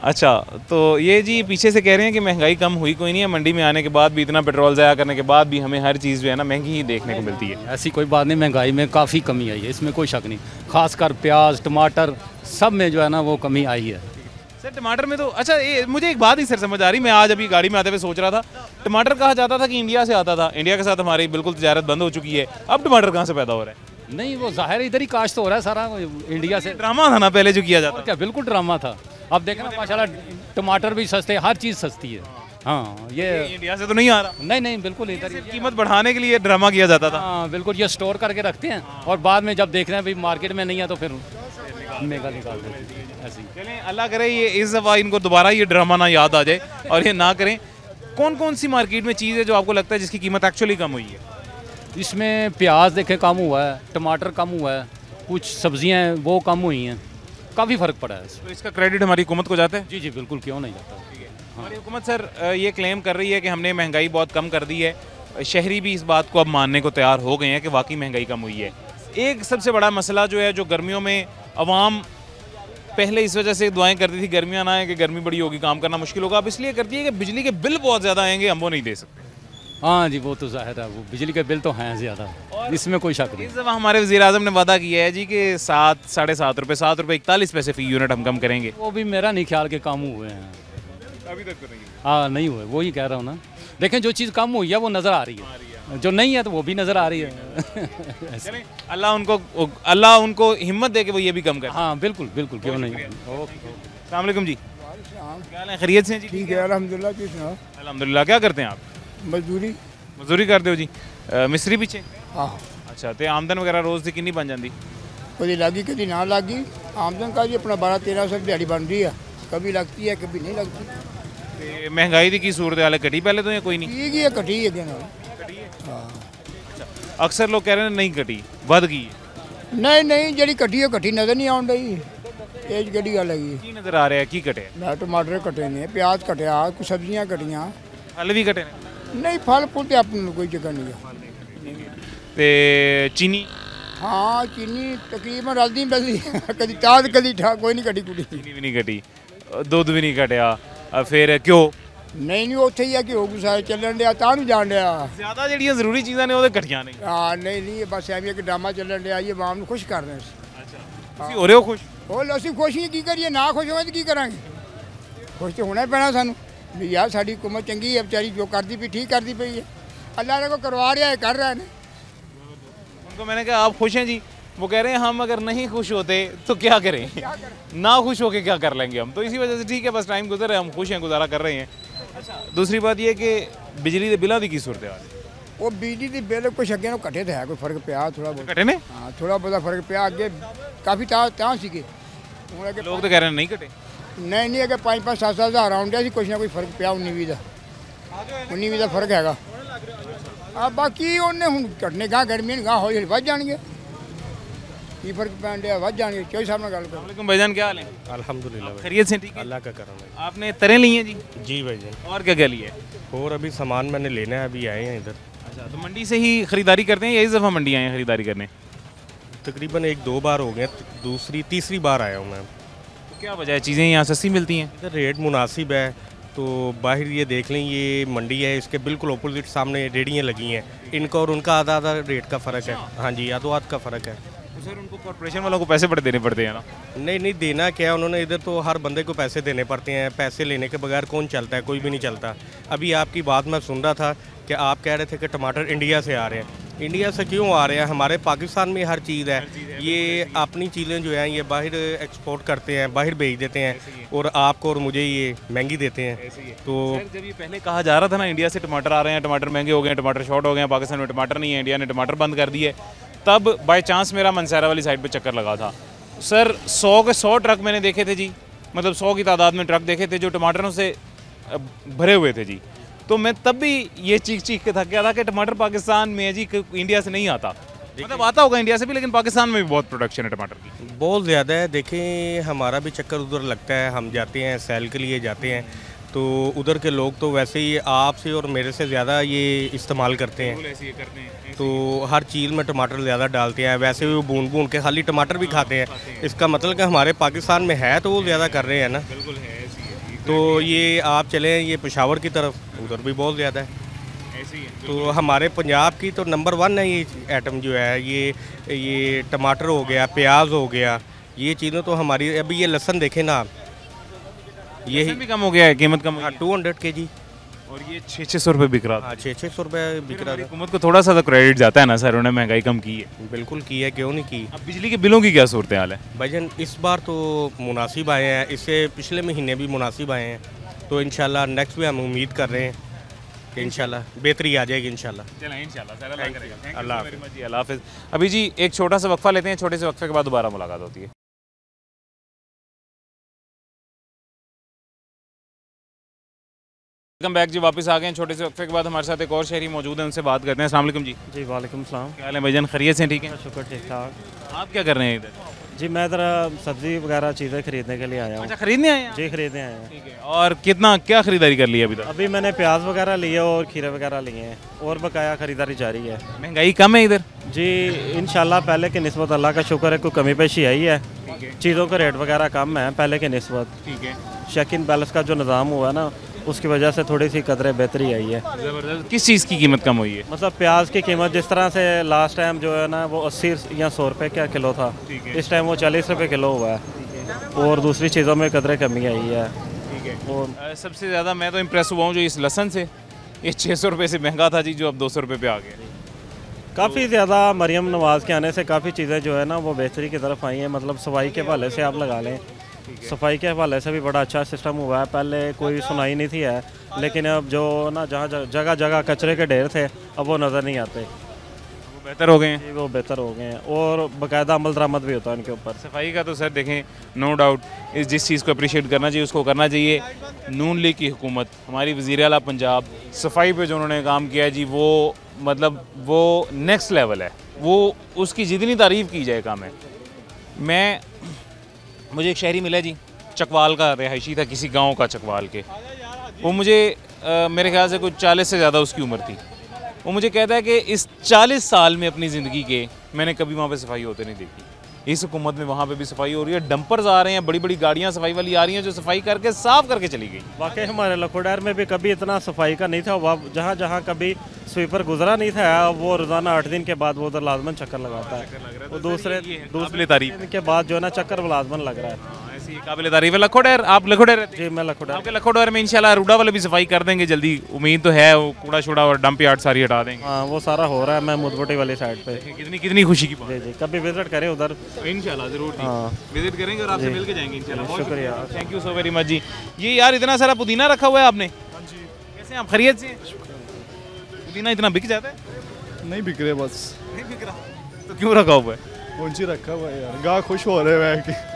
अच्छा, तो ये जी पीछे से कह रहे हैं कि महंगाई कम हुई कोई नहीं है, मंडी में आने के बाद भी, इतना पेट्रोल ज़ाया करने के बाद भी हमें हर चीज़ जो है ना महंगी ही देखने को मिलती है। ऐसी कोई बात नहीं, महंगाई में काफ़ी कमी आई है, इसमें कोई शक नहीं। खासकर प्याज, टमाटर सब में जो है ना वो कमी आई है। सर, टमाटर में तो अच्छा, ये मुझे एक बात ही सर समझ आ रही, मैं आज अभी गाड़ी में आते हुए सोच रहा था, टमाटर कहा जाता था कि इंडिया से आता था, इंडिया के साथ हमारी बिल्कुल तिजारत बंद हो चुकी है, अब टमाटर कहाँ से पैदा हो रहा है? नहीं, वो ज़ाहिर इधर ही काश्त हो रहा है सारा, इंडिया से। ड्रामा था ना पहले जो किया जाता? क्या, बिल्कुल ड्रामा था। अब देखें ना माशाल्लाह, टमाटर भी सस्ते, हर चीज़ सस्ती है। हाँ, ये इंडिया से तो नहीं आ रहा? नहीं नहीं, बिल्कुल इधर ही कीमत बढ़ाने के लिए ड्रामा किया जाता था। हाँ बिल्कुल, ये स्टोर करके रखते हैं और बाद में जब देख रहे हैं भाई मार्केट में नहीं है तो फिर मेगा निकाल देते हैं ऐसे ही। चलें, अल्लाह करे ये इस दफ़ा इनको दोबारा ये ड्रामा ना याद आ जाए और ये ना करें। कौन कौन सी मार्केट में चीज़ है जो आपको लगता है जिसकी कीमत एक्चुअली कम हुई है? इसमें प्याज देखे कम हुआ है, टमाटर कम हुआ है, कुछ सब्जियां हैं वो कम हुई हैं, काफ़ी फ़र्क पड़ा है। तो इसका क्रेडिट हमारी हुकूमत को जाता है? जी जी बिल्कुल, क्यों नहीं जाता। हमारी हुकूमत सर ये क्लेम कर रही है कि हमने महंगाई बहुत कम कर दी है, शहरी भी इस बात को अब मानने को तैयार हो गए हैं कि वाकई महंगाई कम हुई है। एक सबसे बड़ा मसला जो है, जो गर्मियों में अवाम पहले इस वजह से दुआएं करती थी गर्मियाँ ना आए कि गर्मी बड़ी होगी, काम करना मुश्किल होगा, अब इसलिए करती है कि बिजली के बिल बहुत ज़्यादा आएंगे, हम वो नहीं दे सकते। हाँ जी, वो तो जाहिर है, वो बिजली के बिल तो हैं ज़्यादा, इसमें कोई शक नहीं। इस दफ़ा हमारे वज़ीर-ए-आज़म ने वादा किया है जी कि 7 साढ़े 7 रुपये 7 रुपये 41 पैसे फ़ी यूनिट हम कम करेंगे। वो भी मेरा नहीं ख्याल के कम हुए हैं अभी तक तो नहीं। हाँ नहीं हुए, वो ही कह रहा हूँ ना। देखें, जो चीज़ कम हुई है वो नज़र आ रही है, जो नहीं है तो वो भी नज़र आ रही है। चलें, अल्लाह उनको हिम्मत दे के वो ये भी कम करे। हाँ बिल्कुल बिल्कुल, क्यों नहीं। अस्सलाम वालेकुम जी, क्या हाल है, खैरियत से हैं जी? ठीक है अल्हम्दुलिल्लाह जी। सुनाओ। अल्हम्दुलिल्लाह। क्या करते हैं आप? मजदूरी करते हो जी? मिस्त्री पीछे? हाँ। अच्छा, तो आमदन वगैरह रोज़ की कितनी बन जाती? कभी लगी कभी ना लगी, आमदन का जी अपना 12-13 सौ दिहाड़ी बन रही है, कभी लगती है कभी नहीं लगती। तो महंगाई की सूरत हाल कटी पहले तो या कोई नहीं? ठीक है, कटी है ना। अच्छा, अक्सर लोग कह रहे हैं नहीं कटी, बढ़ गई है। नहीं नहीं, जी कटी है कटी नजर नहीं आउन रही, ये गड़ी गल है। की नजर आ रहा है की कटे? टमाटर कटे ने, प्याज कटिया, कुछ सब्जियां कटियां, फल भी कटे ने? नहीं, फल फूल तो अपने कोई जगह नहीं है। ते चीनी? हाँ चीनी तकरीबन रलदी मिलदी कदी चाह कदी कोई नहीं कटी कुटी चीनी भी नहीं घटी, दुध भी नहीं घटिया, फिर क्यों नहीं उत्थे ही है कि गुस्सा चलन दिया तां नहीं जान दिया ज़्यादा ਜਿਹੜੀਆਂ ਜ਼ਰੂਰੀ ਚੀਜ਼ਾਂ ਨੇ ਉਹਦੇ ਘਟੀਆਂ नहीं। हाँ नहीं बस एवं एक ड्रामा चलन दिया ये आवाम खुश कर रहे हैं। ਤੁਸੀਂ ਹੋ ਰਹੇ ਹੋ ਖੁਸ਼? ਉਹ ਅਸੀਂ ਖੁਸ਼ ਹੀ ਕੀ ਕਰੀਏ, ਨਾ ਖੁਸ਼ ਹੋਵੇ ਤਾਂ ਕੀ ਕਰਾਂਗੇ, ਖੁਸ਼ ਤਾਂ ਹੋਣਾ ਹੀ ਪੈਣਾ ਸਾਨੂੰ ਵੀ ਯਾਰ ਸਾਡੀ ਹੁਕੂਮਤ ਚੰਗੀ ਹੈ ਵਿਚਾਰੀ, ਜੋ ਕਰਦੀ ਪਈ ਠੀਕ करती पई है, अल्लाह ने को करवा रहा है कर रहा है। उनको मैंने कहा आप खुश हैं जी, वो कह रहे हैं हम अगर नहीं खुश होते तो क्या करें, ना खुश होके क्या कर लेंगे हम, तो इसी वजह से ठीक है बस टाइम गुजर है, हम खुश हैं, गुजारा कर रहे हैं। अच्छा दूसरी बात ये कि बिजली के बिलों की सूरत है, वो बिजली के बिल कुछ अगे घटे तो है, कोई फर्क पिया थोड़ा बहुत घटे ने, हाँ थोड़ा बहुत फर्क पिया, अगे काफ़ी तां सीगे लोग तो कह रहे हैं नहीं घटे, नहीं अगर 5-5 7 हज़ार आउंडे कुछ ना कोई फर्क पिया 19-20 का 19-20 का फर्क हैगा। बाकी उन्हें हूँ घटने गाह गर्मी गाह हौली हौली वध जाएंगे, की फर्क पैन दिया वध जाएंगे। चौधरी साहब ने गल कर। भाईजान क्या हाल है? अल्हम्दुलिल्लाह खैरियत से ठीक है, अल्लाह का करम है। आपने तरह ली हैं जी? जी भाईजान। और क्या क्या लिया है? और अभी सामान मैंने लेना है, अभी आए हैं इधर। अच्छा तो मंडी से ही खरीदारी करते हैं या इस दफ़ा मंडी आए हैं खरीदारी करने? तकरीबन 1-2 बार हो गए, दूसरी तीसरी बार आया हूँ मैं। तो क्या वजह है, चीज़ें यहाँ सस्ती मिलती हैं? इधर रेट मुनासिब है, तो बाहर ये देख लें ये मंडी है, इसके बिल्कुल अपोजिट सामने रेडियाँ लगी हैं, इनका और उनका आधा रेट का फ़र्क है। हाँ जी आधो आध का फ़र्क है। तो सर उनको कॉर्पोरेशन वालों को पैसे बड़े देने पड़ते हैं ना? नहीं देना क्या, उन्होंने इधर तो हर बंदे को पैसे देने पड़ते हैं, पैसे लेने के बगैर कौन चलता है, कोई भी नहीं चलता। अभी आपकी बात मैं सुन रहा था कि आप कह रहे थे कि टमाटर इंडिया से आ रहे हैं, इंडिया से क्यों आ रहे हैं, हमारे पाकिस्तान में हर चीज़ है, ये अपनी चीज़ें जो हैं ये बाहर एक्सपोर्ट करते हैं, बाहर भेज देते हैं और आपको और मुझे ये महंगी देते हैं। तो जब ये पहले कहा जा रहा था ना इंडिया से टमाटर आ रहे हैं, टमाटर महंगे हो गए हैं, टमाटर शॉर्ट हो गए हैं, पाकिस्तान में टमाटर नहीं है, इंडिया ने टमाटर बंद कर दिए, तब बाई चांस मेरा मनसारा वाली साइड पे चक्कर लगा था सर। 100 के 100 ट्रक मैंने देखे थे जी, मतलब 100 की तादाद में ट्रक देखे थे जो टमाटरों से भरे हुए थे जी। तो मैं तब भी ये चीख के थक गया था कि टमाटर पाकिस्तान में है जी, इंडिया से नहीं आता, मतलब आता होगा इंडिया से भी लेकिन पाकिस्तान में भी बहुत प्रोडक्शन है टमाटर की, बहुत ज़्यादा है। देखें हमारा भी चक्कर उधर लगता है, हम जाते हैं सेल के लिए जाते हैं, तो उधर के लोग तो वैसे ही आपसे और मेरे से ज़्यादा ये इस्तेमाल करते हैं, तो हर चीज़ में टमाटर ज़्यादा डालते हैं, वैसे भी वो बून के खाली टमाटर भी खाते हैं। इसका मतलब कि हमारे पाकिस्तान में है तो वो ज़्यादा कर रहे हैं ना, बिल्कुल है ऐसी है। तो ये आप चलें ये पेशावर की तरफ, उधर भी बहुत ज़्यादा है ऐसी है। तो हमारे पंजाब की तो नंबर 1 है ये आइटम जो है, ये टमाटर हो गया, प्याज हो गया, ये चीज़ें तो हमारी। अभी ये लहसुन देखें ना आप, ये भी कम हो गया है, कीमत कम हो गई, 200 kg और ये 600 रुपये बिक रहा था। 600 रुपये बिक रहा था। हुकूमत को थोड़ा सा तो क्रेडिट जाता है ना सर, उन्होंने महंगाई कम की है। बिल्कुल की है, क्यों नहीं की। अब बिजली के बिलों की क्या सूरत हाल है? भाईजान इस बार तो मुनासिब आए हैं, इससे पिछले महीने भी मुनासिब आए हैं, तो इंशाल्लाह नेक्स्ट भी हम उम्मीद कर रहे हैं कि इंशाल्लाह बेहतरी आ जाएगी इंशाल्लाह। चलें इंशाल्लाह सर, अल्लाह करेगा। अल्लाह हाफिज़। अभी जी एक छोटा सा वक्फा लेते हैं, छोटे से वक्फे के बाद दोबारा मुलाकात होती है। वेलकम बैक जी, वापस आ गए हैं छोटे से वक्फे के बाद। हमारे साथ एक और शहरी मौजूद हैं, उनसे बात करते हैं। अस्सलाम वालेकुम जी। जी वालेकुम सलाम। क्या हाल है भाईजान, खैरियत से ठीक है? शुक्र ठीक ठाक। आप क्या कर रहे हैं इधर? जी मैं इधर सब्ज़ी वगैरह चीज़ें खरीदने के लिए आया हूँ। अच्छा खरीदने आए हैं? जी खरीदने आए हैं। ठीक है, और कितना क्या खरीदारी कर ली है अभी तक? अभी मैंने प्याज वगैरह लिए और खीरे वगैरह लिए हैं और बकाया खरीदारी जारी है। महंगाई कम है इधर? जी इंशाल्लाह पहले की निस्बत अल्लाह का शुक्र है, कोई कमी पेशी आई है, चीज़ों का रेट वगैरह कम है पहले की निस्बत। ठीक है, चेक इन बैलेंस का जो निज़ाम हुआ ना उसकी वजह से थोड़ी सी कदरे बेहतरी आई है। ज़बरदस्त। किस चीज़ की कीमत कम हुई है? मतलब प्याज की कीमत जिस तरह से लास्ट टाइम जो है ना वो 80 या 100 रुपये का किलो था, इस टाइम वो 40 रुपये किलो हुआ है, और दूसरी चीज़ों में कदरे कमी आई है। ठीक है, और सबसे ज़्यादा मैं तो इम्प्रेस हुआ हूँ जो इस लहसन से, ये 600 रुपये से महंगा था जी, जो अब 200 रुपये पे आ गया। काफ़ी ज़्यादा मरियम नवाज़ के आने से काफ़ी चीज़ें जो है ना वो बेहतरी की तरफ आई हैं। मतलब सफाई के हवाले से आप लगा लें, सफाई के हवाले से भी बड़ा अच्छा सिस्टम हुआ है। पहले कोई सुनाई नहीं थी है, लेकिन अब जो ना जहाँ जगह जगह कचरे के ढेर थे अब वो नज़र नहीं आते, वो बेहतर हो गए हैं। वो बेहतर हो गए हैं और बाकायदा अमल दरामद भी होता है उनके ऊपर। सफाई का तो सर देखें नो डाउट, इस जिस चीज़ को अप्रिशिएट करना चाहिए उसको करना चाहिए। नून लीग की हुकूमत, हमारी वज़ीर आला पंजाब, सफाई पे जो उन्होंने काम किया है जी वो मतलब वो नेक्स्ट लेवल है, वो उसकी जितनी तारीफ़ की जाए काम है। मुझे एक शहरी मिला जी, चकवाल का रिहायशी था, किसी गांव का चकवाल के, वो मुझे मेरे ख्याल से कुछ 40 से ज़्यादा उसकी उम्र थी। वो मुझे कहता है कि इस 40 साल में अपनी ज़िंदगी के मैंने कभी वहाँ पे सफाई होते नहीं देखी। इस हुकूमत में वहाँ पे भी सफाई हो रही है, डंपर्स आ रहे हैं, बड़ी बड़ी गाड़ियाँ सफाई वाली आ रही हैं जो सफाई करके साफ करके चली गई। वाकई हमारे लखोडैर में भी कभी इतना सफाई का नहीं था, वहाँ जहाँ जहाँ कभी स्वीपर गुजरा नहीं था वो रोज़ाना 8 दिन के बाद वो उधर लाजमन चक्कर लगाता है। वो दूसरे तारीफ के बाद जो है ना चक्कर लाजमन लग रहा है। ऐसी काबिल तारीफ है। लखोडैर, आप लखोडैर? जी मैं लखोडैर। आपके लखोडैर में इंशाल्लाह रूडा वाले भी सफाई कर देंगे जल्दी, उम्मीद तो है, वो कूड़ा शूड़ा और डंप यार्ड सारी हटा देंगे। हाँ वो सारा हो रहा है। मैं मुदबोटी वाली साइड पे। कितनी खुशी की बात। जी जी, कभी विजिट करें उधर इंशाल्लाह जरूर। हाँ विजिट करेंगे और आपसे मिल के जाएंगे इंशाल्लाह। शुक्रिया, thank you so very much जी। ये यार इतना सारा पुदीना रखा हुआ है आपने? हाँ जी। कैसे आप खरीद से? पुदीना इतना बिक जाता है? नहीं बिक रहे, बस नहीं बिक रहा तो क्यों रखा हुआ है? ऊंची रखा हुआ है यार, गाह खुश हो रहे हैं।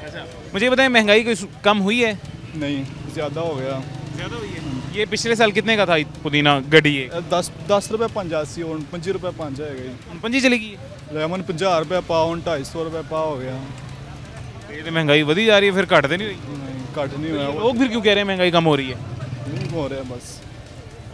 अच्छा मुझे बताएं, महंगाई कोई कम हुई है? नहीं, ज़्यादा हो गया। ज़्यादा हुई है? ये पिछले साल कितने का था पुदीना गड्डी? 10 रुपये 85 और 25 रुपये 5 है गई। 25 चलेगी? लेमन 50 रुपये पाव, 250 रुपये पाव हो गया। ये महंगाई बढ़ी जा रही है, फिर घटते नहीं रही? नहीं घट नहीं हुआ। लोग फिर क्यों कह रहे हैं महंगाई कम हो रही है? नहीं हो रहा है बस।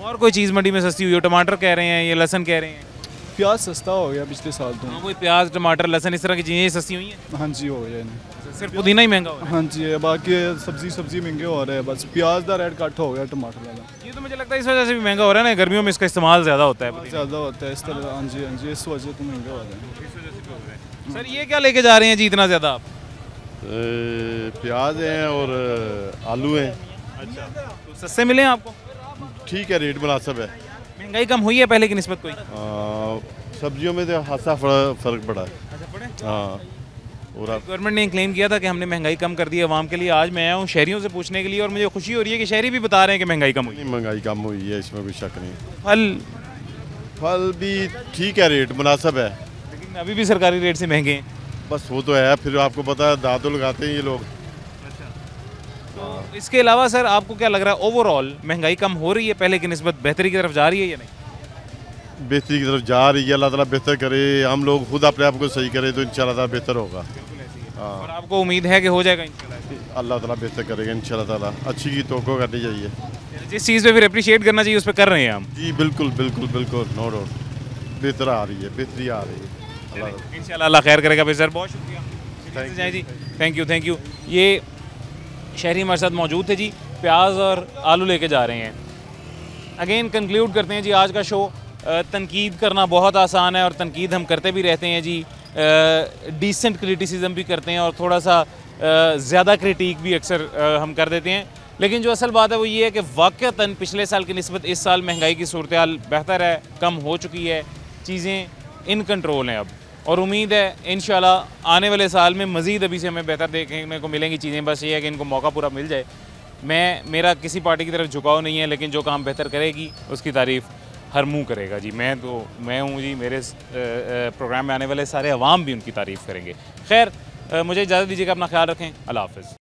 और कोई चीज़ मंडी में सस्ती हुई हो? टमाटर कह रहे हैं, ये लहसन कह रहे हैं। प्याज सस्ता हो गया पिछले साल तो। हाँ वही प्याज टमाटर लहसन इस तरह की चीज़ें सस्ती हुई हैं। हाँ जी हो गया। सिर्फ पुदीना ही महंगा हो रहा है? हाँ जी, बाकी सब्जी महंगे हो रहे हैं, बस प्याज का रेट कट हो गया, टमाटर वाला। ये तो मुझे लगता है इस वजह से भी महंगा हो रहा है ना, गर्मियों में इसका इस्तेमाल ज़्यादा होता है। ज़्यादा होता है इस तरह। हाँ जी, इस वजह तो महंगा हो रहा है। सर ये क्या लेके जा रहे हैं जी इतना ज़्यादा आप? प्याज हैं और आलू हैं। अच्छा तो सस्ते मिले आपको? ठीक है, रेट मुनासिब है। महंगाई कम हुई है पहले की निस्बत कोई? सब्जियों में तो खासा फ़र्क पड़ा है। हाँ, और गवर्नमेंट ने क्लेम किया था कि हमने महंगाई कम कर दी है आवाम के लिए। आज मैं आया हूँ शहरियों से पूछने के लिए और मुझे खुशी हो रही है कि शहरी भी बता रहे हैं कि महंगाई कम हुई है। महंगाई कम हुई है, इसमें कोई शक नहीं। फल भी ठीक है, रेट मुनासिब है, लेकिन अभी भी सरकारी रेट से महंगे हैं। बस वो तो है, फिर आपको पता है दांतों लगाते हैं ये लोग। तो इसके अलावा सर आपको क्या लग रहा है ओवरऑल महंगाई कम हो रही है, पहले की निस्बत बेहतरी की तरफ जा रही है या नहीं? बेहतरी की तरफ जा रही है, अल्लाह ताला बेहतर करे, हम लोग खुद अपने आप को सही करें तो इंशाल्लाह ताला बेहतर होगा। और आपको उम्मीद है कि हो जाएगा इंशाल्लाह? अल्लाह ताला बेहतर करेगा इंशाल्लाह ताला। अच्छी की तवक्को करनी चाहिए, जिस चीज़ पे फिर अप्रिशिएट करना चाहिए उस पर कर रहे हैं हम। जी बिल्कुल बिल्कुल बिल्कुल, नो डाउट बेहतर आ रही है, बेहतरी आ रही है इंशाल्लाह। अल्लाह खैर करेगा भाई। सर बहुत शुक्रिया जी, थैंक यू। ये शहरी हमारे साथ मौजूद थे जी, प्याज और आलू लेके जा रहे हैं। अगेन कंक्लूड करते हैं जी आज का शो। तनकीद करना बहुत आसान है और तनकीद हम करते भी रहते हैं जी, डिसेंट क्रिटिसिज्म भी करते हैं और थोड़ा सा ज़्यादा क्रिटिक भी अक्सर हम कर देते हैं। लेकिन जो असल बात है वो ये है कि वाक़तन पिछले साल की निस्बत इस साल महंगाई की सूरत हाल बेहतर है, कम हो चुकी है, चीज़ें इन कंट्रोल हैं अब, और उम्मीद है इंशाल्लाह आने वाले साल में मज़ीद अभी से हमें बेहतर देखने को मिलेंगी चीज़ें। बस ये है कि इनको मौका पूरा मिल जाए। मेरा किसी पार्टी की तरफ झुकाव नहीं है, लेकिन जो काम बेहतर करेगी उसकी तारीफ़ हर मुँह करेगा जी। मैं हूँ जी, मेरे प्रोग्राम में आने वाले सारे अवाम भी उनकी तारीफ़ करेंगे। खैर मुझे इजाज़त दीजिएगा, अपना ख्याल रखें, अल्लाह हाफ़िज़।